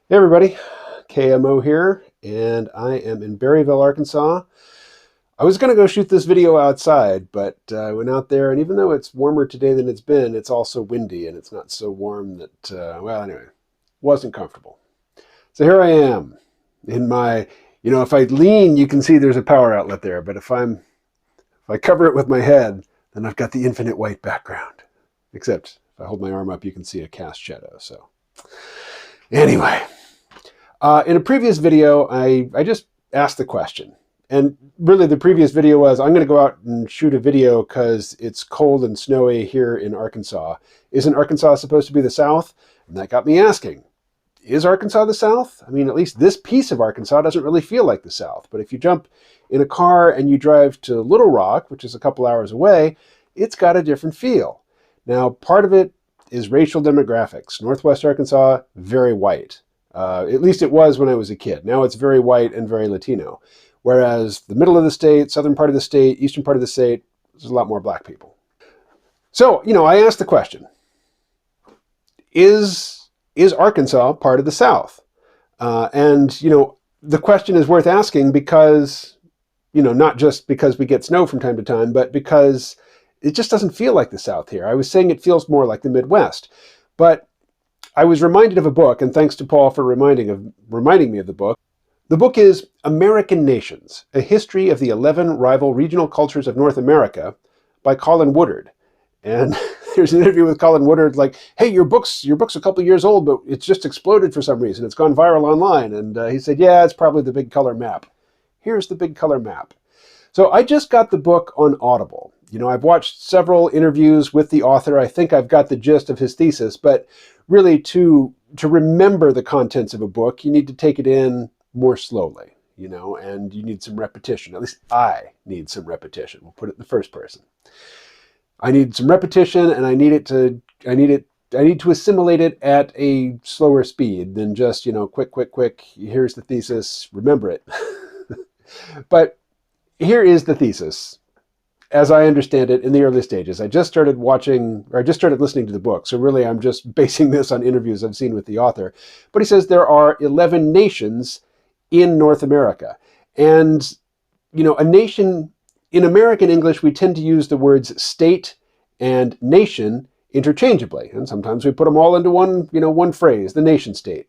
Hey everybody, KMO here, and I am in Berryville, Arkansas. I was going to go shoot this video outside, but I went out there, and even though it's warmer today than it's been, it's also windy, and it's not so warm that, well, anyway, wasn't comfortable. So here I am in my, if I lean, you can see there's a power outlet there, but if I cover it with my head, then I've got the infinite white background. Except if I hold my arm up, you can see a cast shadow, so. Anyway. In a previous video, I just asked the question. And really the previous video was, I'm going to go out and shoot a video because it's cold and snowy here in Arkansas. Isn't Arkansas supposed to be the South? And that got me asking, is Arkansas the South? I mean, at least this piece of Arkansas doesn't really feel like the South. But if you jump in a car and you drive to Little Rock, which is a couple hours away, it's got a different feel. Now, part of it is racial demographics. Northwest Arkansas, very white. At least it was when I was a kid. Now it's very white and very Latino. Whereas the middle of the state, southern part of the state, eastern part of the state, there's a lot more black people. So, I asked the question, is Arkansas part of the South? And the question is worth asking because, not just because we get snow from time to time, but because it just doesn't feel like the South here. I was saying it feels more like the Midwest. But I was reminded of a book, and thanks to Paul for reminding me of the book. The book is American Nations, A History of the 11 Rival Regional Cultures of North America by Colin Woodard. And there's an interview with Colin Woodard like, hey, your book's a couple years old, but it's just exploded for some reason. It's gone viral online. And he said, yeah, it's probably the big color map. Here's the big color map. So I just got the book on Audible. I've watched several interviews with the author. I think I've got the gist of his thesis, but really to remember the contents of a book, you need to take it in more slowly, and you need some repetition. At least I need some repetition. We'll put it in the first person. I need some repetition, and I need to assimilate it at a slower speed than just, quick, here's the thesis, remember it. But here is the thesis. As I understand it, in the early stages, I just started listening to the book. So really, I'm just basing this on interviews I've seen with the author. But he says there are 11 nations in North America. And, a nation, in American English, we tend to use the words state and nation interchangeably. And sometimes we put them all into one phrase, the nation state.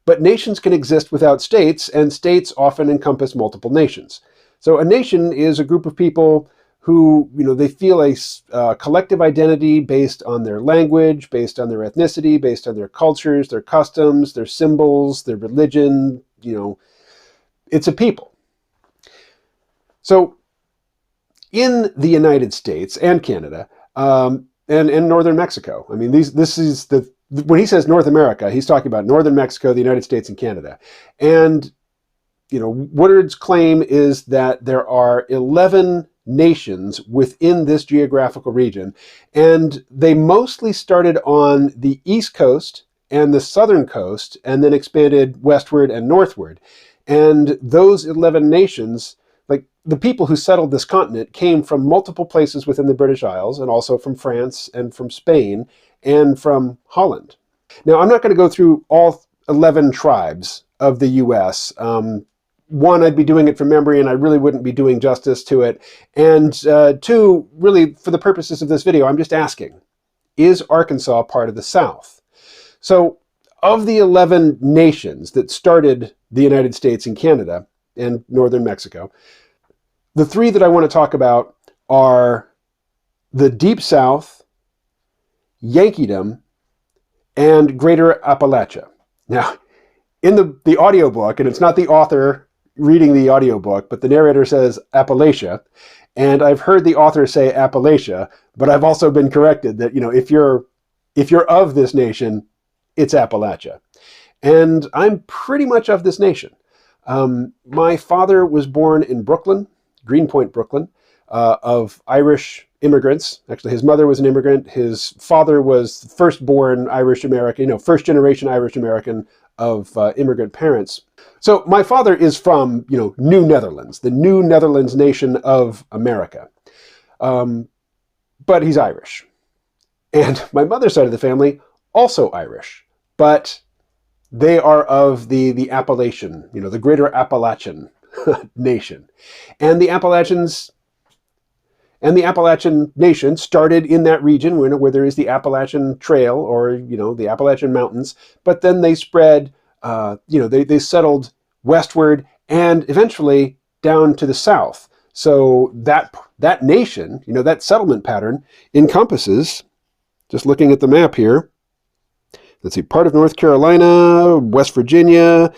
But nations can exist without states, and states often encompass multiple nations. So a nation is a group of people who, they feel a collective identity based on their language, based on their ethnicity, based on their cultures, their customs, their symbols, their religion. It's a people. So in the United States and Canada and northern Mexico, I mean, when he says North America, he's talking about northern Mexico, the United States, and Canada. And Woodard's claim is that there are 11 nations within this geographical region, and they mostly started on the East Coast and the Southern Coast, and then expanded westward and northward. And those 11 nations, like the people who settled this continent, came from multiple places within the British Isles, and also from France and from Spain and from Holland. Now, I'm not going to go through all 11 tribes of the U.S., one, I'd be doing it from memory, and I really wouldn't be doing justice to it. And two, really, for the purposes of this video, I'm just asking, is Arkansas part of the South? So, of the 11 nations that started the United States and Canada and northern Mexico, the three that I want to talk about are the Deep South, Yankeedom, and Greater Appalachia. Now, in the audiobook, and it's not the author reading the audiobook, but the narrator says Appalachia, and I've heard the author say Appalachia, but I've also been corrected that, if you're of this nation, it's Appalachia. And I'm pretty much of this nation. My father was born in Brooklyn, Greenpoint, Brooklyn, of Irish immigrants. Actually, his mother was an immigrant. His father was first-born Irish American, first-generation Irish American of immigrant parents. So my father is from, New Netherlands, the New Netherlands nation of America. But he's Irish. And my mother's side of the family, also Irish. But They are of the Appalachian, the greater Appalachian nation. And the Appalachians and the Appalachian nation started in that region where there is the Appalachian Trail, or the Appalachian Mountains. But then they spread, they settled westward and eventually down to the south. So that nation, that settlement pattern encompasses, just looking at the map here, let's see, part of North Carolina, West Virginia,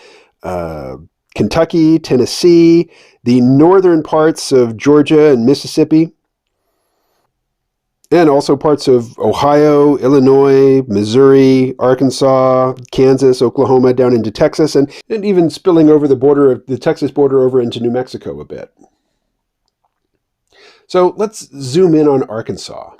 Kentucky, Tennessee, the northern parts of Georgia and Mississippi, and also parts of Ohio, Illinois, Missouri, Arkansas, Kansas, Oklahoma, down into Texas, and even spilling over the Texas border over into New Mexico a bit. So let's zoom in on Arkansas.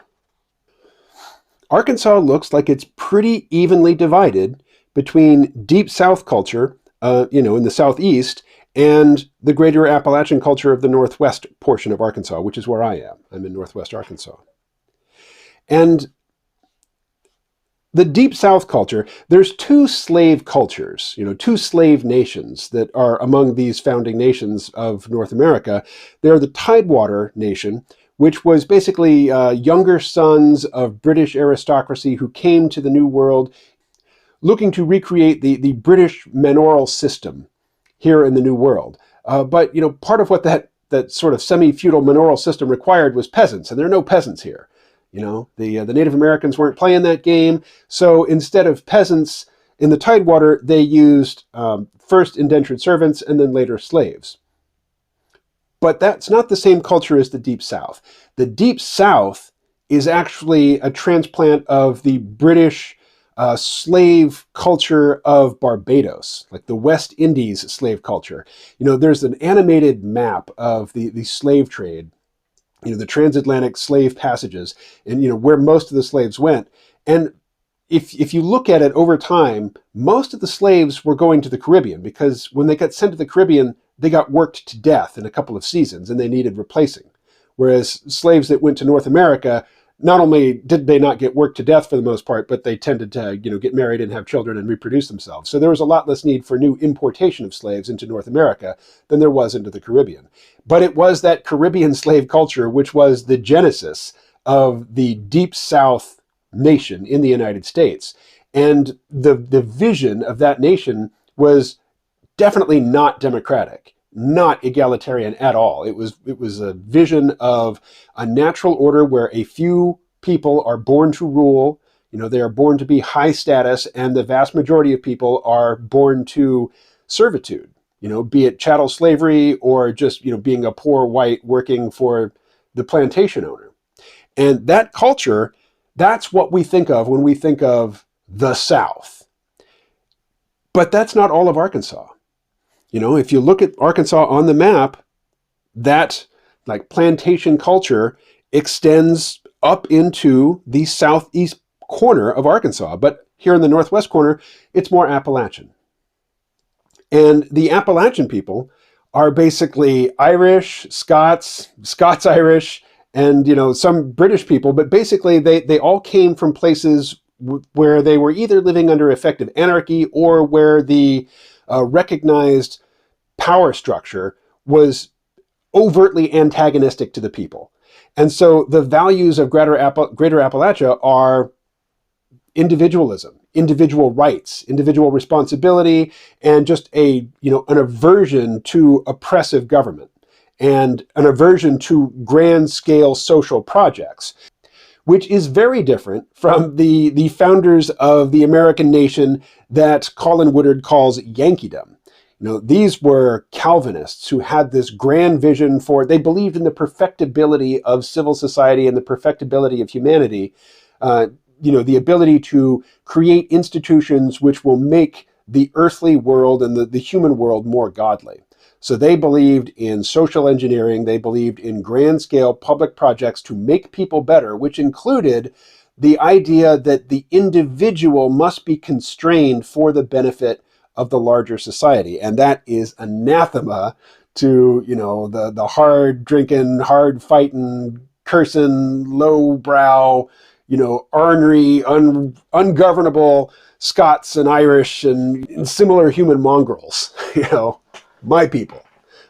Arkansas looks like it's pretty evenly divided between Deep South culture, in the southeast, and the greater Appalachian culture of the northwest portion of Arkansas, which is where I am. I'm in northwest Arkansas. And the Deep South culture, there's two slave cultures, two slave nations that are among these founding nations of North America. They're the Tidewater Nation, which was basically younger sons of British aristocracy who came to the New World looking to recreate the British manorial system here in the New World. But part of what that sort of semi-feudal manorial system required was peasants, and there are no peasants here. The Native Americans weren't playing that game, so instead of peasants in the Tidewater, they used first indentured servants and then later slaves. But that's not the same culture as the Deep South. The Deep South is actually a transplant of the British slave culture of Barbados, like the West Indies slave culture. There's an animated map of the slave trade, the transatlantic slave passages, and where most of the slaves went. And if you look at it over time, most of the slaves were going to the Caribbean, because when they got sent to the Caribbean, they got worked to death in a couple of seasons and they needed replacing. Whereas slaves that went to North America, not only did they not get worked to death for the most part, but they tended to get married and have children and reproduce themselves. So there was a lot less need for new importation of slaves into North America than there was into the Caribbean. But it was that Caribbean slave culture which was the genesis of the Deep South nation in the United States. And the vision of that nation was definitely not democratic, not egalitarian at all. It was a vision of a natural order where a few people are born to rule. They are born to be high status, and the vast majority of people are born to servitude. Be it chattel slavery or just being a poor white working for the plantation owner. And that culture, that's what we think of when we think of the South. But that's not all of Arkansas. If you look at Arkansas on the map, that plantation culture extends up into the southeast corner of Arkansas. But here in the northwest corner, it's more Appalachian. And the Appalachian people are basically Irish, Scots-Irish, and some British people. But basically, they all came from places where they were either living under effective anarchy or where the recognized power structure was overtly antagonistic to the people. And so the values of greater Appalachia are individualism, individual rights, individual responsibility, and just an aversion to oppressive government and an aversion to grand scale social projects, which is very different from the founders of the American nation that Colin Woodard calls Yankeedom. These were Calvinists who had this grand vision they believed in the perfectibility of civil society and the perfectibility of humanity, the ability to create institutions which will make the earthly world and the human world more godly. So they believed in social engineering. They believed in grand scale public projects to make people better, which included the idea that the individual must be constrained for the benefit of the larger society. And that is anathema to, the hard drinking, hard fighting, cursing, low brow, ornery, ungovernable Scots and Irish and similar human mongrels. My people.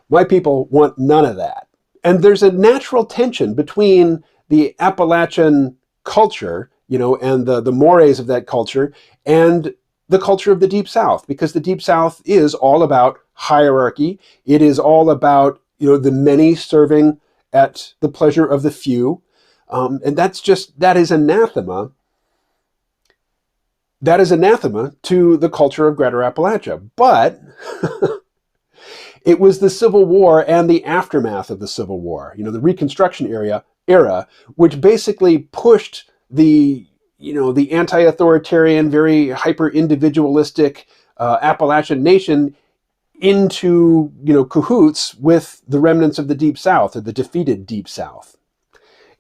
My people want none of that. And there's a natural tension between the Appalachian culture, and the mores of that culture, and the culture of the Deep South, because the Deep South is all about hierarchy. It is all about, the many serving at the pleasure of the few. And that is anathema. That is anathema to the culture of Greater Appalachia. But it was the Civil War and the aftermath of the Civil War, the Reconstruction era, which basically pushed the anti-authoritarian, very hyper-individualistic Appalachian nation into, cahoots with the remnants of the Deep South, or the defeated Deep South.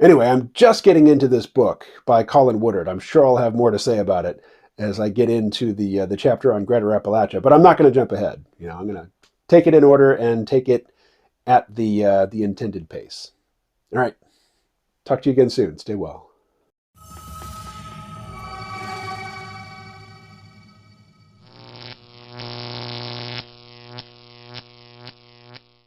Anyway, I'm just getting into this book by Colin Woodard. I'm sure I'll have more to say about it as I get into the chapter on Greater Appalachia, but I'm not going to jump ahead. I'm going to take it in order and take it at the intended pace. All right. Talk to you again soon. Stay well.